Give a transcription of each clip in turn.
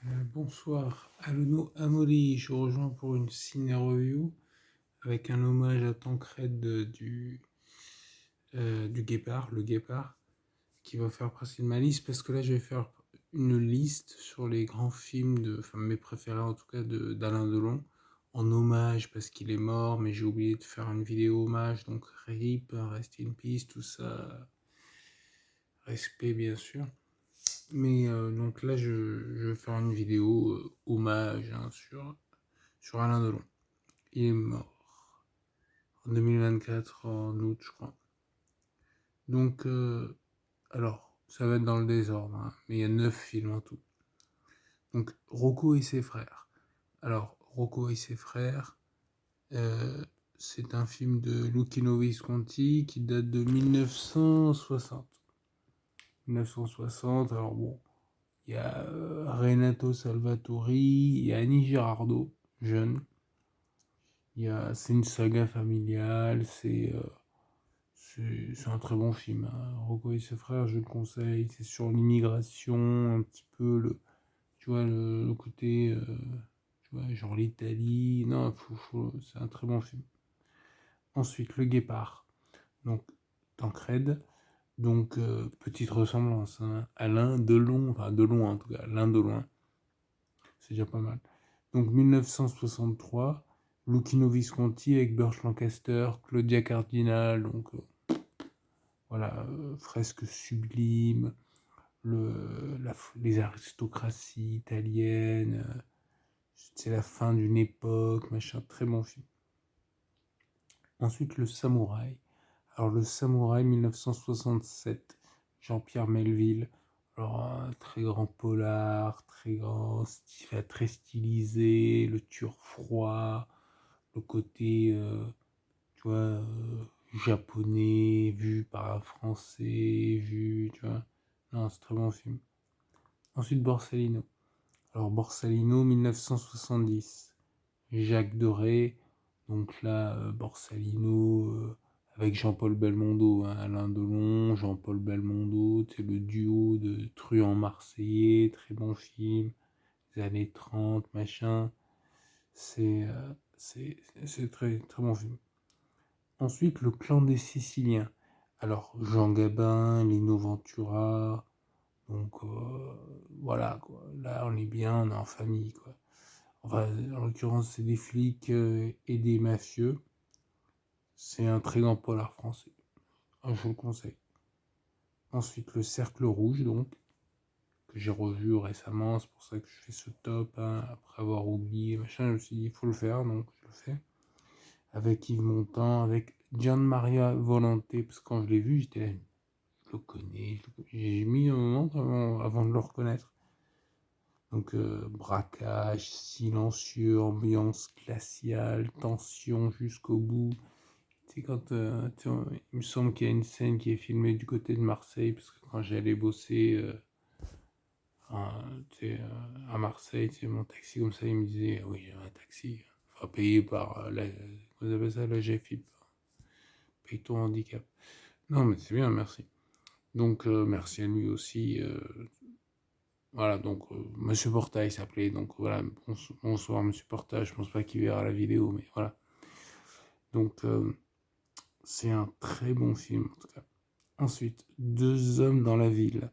Bonsoir, Alono Amori, je vous rejoins pour une ciné-review avec un hommage à Tancred du Guépard, le Guépard, qui va faire partie de ma liste parce que là je vais faire une liste sur les grands films, enfin mes préférés en tout cas d'Alain Delon, en hommage parce qu'il est mort, mais j'ai oublié de faire une vidéo hommage, donc RIP, Rest in Peace, tout ça, respect bien sûr. Mais donc là, je vais faire une vidéo hommage hein, sur Alain Delon. Il est mort en 2024, en août, je crois. Donc, alors, ça va être dans le désordre, hein, mais il y a 9 films en tout. Donc, Rocco et ses frères. Alors, Rocco et ses frères, euh, c'est un film de Luchino Visconti qui date de 1960. 1960, alors bon, il y a Renato Salvatori, il y a Annie Girardot, jeune. C'est une saga familiale, c'est un très bon film, hein. Rocco et ses frères, je le conseille. C'est sur l'immigration, un petit peu tu vois, le côté, tu vois, genre l'Italie. Non, c'est un très bon film. Ensuite, Le Guépard, donc Tancred. Donc, petite ressemblance, hein. Alain Delon, enfin Delon en tout cas, Alain Delon, c'est déjà pas mal. Donc 1963, Luchino Visconti avec Burt Lancaster, Claudia Cardinal, donc voilà, fresque sublime, les aristocraties italiennes, c'est la fin d'une époque, machin, très bon film. Ensuite, Le Samouraï. Alors, Le Samouraï 1967, Jean-Pierre Melville. Alors, un très grand polar, très stylisé, le tueur froid, le côté, tu vois, japonais, vu par un français, tu vois. Non, c'est un très bon film. Ensuite, Borsalino. Alors, Borsalino 1970, Jacques Deray. Donc là, Borsalino avec Jean-Paul Belmondo, hein, Alain Delon, Jean-Paul Belmondo, c'est le duo de truands marseillais, très bon film, des années 30, machin. C'est euh, c'est très, très bon film. Ensuite, Le Clan des Siciliens. Alors, Jean Gabin, Lino Ventura, donc voilà, quoi. Là, on est bien, on est en famille, quoi. Enfin, en l'occurrence, c'est des flics et des mafieux. C'est un très grand polar français. Ah, je vous le conseille. Ensuite, Le Cercle Rouge, donc, que j'ai revu récemment. C'est pour ça que je fais ce top, hein, après avoir oublié, machin. Je me suis dit, il faut le faire, donc je le fais. Avec Yves Montand, avec Gian Maria Volonté, parce que quand je l'ai vu, j'étais là, je le connais. J'ai mis un moment avant de le reconnaître. Donc, braquage, silencieux, ambiance glaciale, tension jusqu'au bout. C'est quand il me semble qu'il y a une scène qui est filmée du côté de Marseille, parce que quand j'allais bosser à Marseille, mon taxi comme ça, il me disait oui, j'ai un taxi, enfin payé par vous appelez ça la GFIP, paye ton handicap. Non, mais c'est bien, merci. Donc, merci à lui aussi. Voilà, donc Monsieur Portail s'appelait, donc voilà, bonsoir Monsieur Portail, je pense pas qu'il verra la vidéo, mais voilà. Donc, c'est un très bon film en tout cas. Ensuite, Deux hommes dans la ville.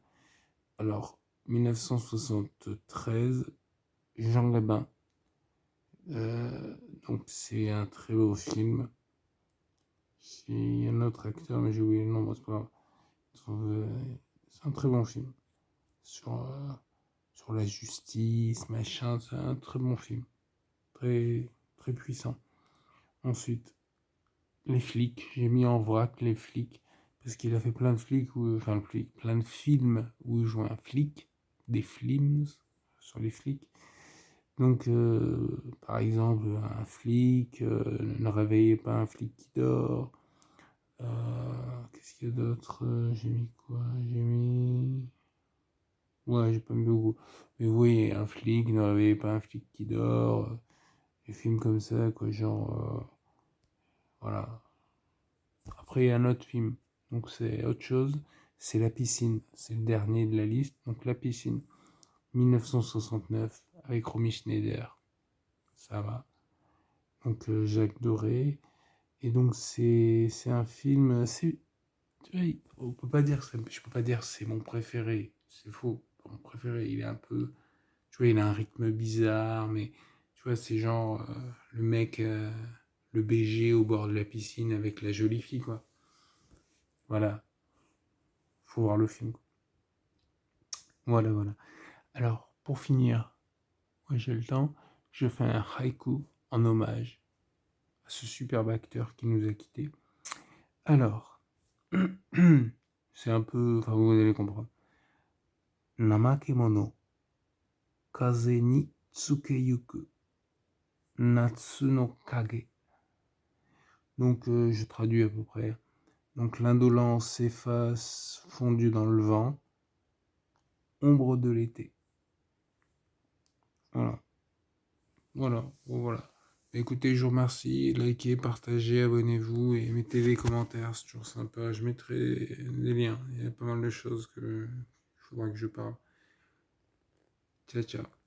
Alors, 1973, Jean Gabin. Euh, donc, c'est un très beau film. Il y a un autre acteur, mais j'ai oublié le nom, c'est pas grave. C'est un très bon film. Sur, euh, sur la justice, machin, c'est un très bon film. Très, très puissant. Ensuite, Les flics. J'ai mis en vrac Les flics. Parce qu'il a fait plein de flics, plein de films où il joue un flic, des films sur les flics. Donc, par exemple, un flic, ne réveillez pas un flic qui dort. Qu'est-ce qu'il y a d'autre? J'ai mis quoi? J'ai mis. Ouais, j'ai pas mis beaucoup. Mais oui, un flic, ne réveillez pas un flic qui dort. Des films comme ça, quoi, genre. Voilà. Après, il y a un autre film. Donc, c'est autre chose. C'est La piscine. C'est le dernier de la liste. Donc, La piscine. 1969 avec Romy Schneider. Ça va. Donc Jacques Doré. Et donc c'est un film, tu vois, on peut pas dire, je peux pas dire c'est mon préféré, c'est faux. Mon préféré, il est un peu, tu vois, il a un rythme bizarre, mais tu vois, c'est genre le mec, le BG au bord de la piscine avec la jolie fille, quoi. Voilà, faut voir le film. Voilà, voilà. Alors, pour finir, moi j'ai le temps, je fais un haïku en hommage à ce superbe acteur qui nous a quittés. Alors, c'est un peu, enfin vous allez comprendre. Namakemono, kaze ni tsukeyuku, natsu no kage. Donc je traduis à peu près. Donc l'indolence s'efface, fondue dans le vent, ombre de l'été. Voilà, voilà, voilà. Écoutez, je vous remercie, likez, partagez, abonnez-vous et mettez des commentaires, c'est toujours sympa. Je mettrai des liens, il y a pas mal de choses que il faudra que je parle. Ciao, ciao.